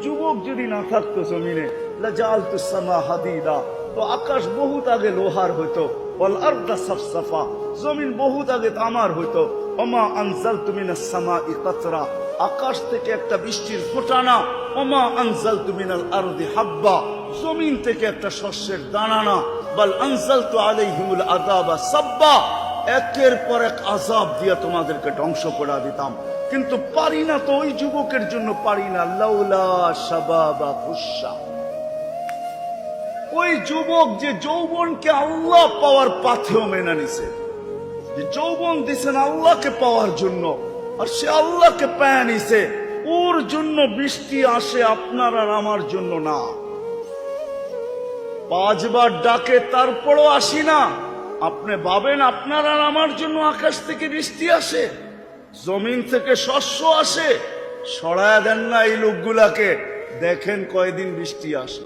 যুবক যদি না থাকতো জমিনে, লাজালতুস সামা হাদিদা, তো আকাশ বহুত আগে লোহার হইতো, ওয়াল আরদা সাফসাফা, জমিন বহুত আগে তামার হইতো। ওমা আনজালতু মিনাস সামাই কাতরা, আকাশ থেকে একটা বৃষ্টির ফোঁটা না। ওমা আনজালতু মিনাল আরদি হাব্বা, জমিন থেকে একটা শস্যের দানা না। বাল আনজালতু আলাইহিমুল আযাবা সাব্বা, একের পর এক আযাব দিয়ে তোমাদেরকে ধ্বংস করে দিতাম, কিন্তু পারি না তো। ওই যুবকের জন্য পারি না। লাউলা শাবাবা ফুসা, ওই যুবক যে যৌবনকে আল্লাহ পাওয়ার পাথেও মেনে নিছে, যে যৌবন দিছেন আল্লাহকে পাওয়ার জন্য, আর সে আল্লাহকে পেয়ে নিছে, ওর জন্য বৃষ্টি আসে, আপনার আর আমার জন্য না। 5 বার ডাকে তারপরও আসি না। আপনি ভাবেন আপনার আর আমার জন্য আকাশ থেকে বৃষ্টি আসে, জমিন থেকে শস্য আসে? সরায়া দেন না এই লোকগুলাকে, দেখেন কয়দিন বৃষ্টি আসে।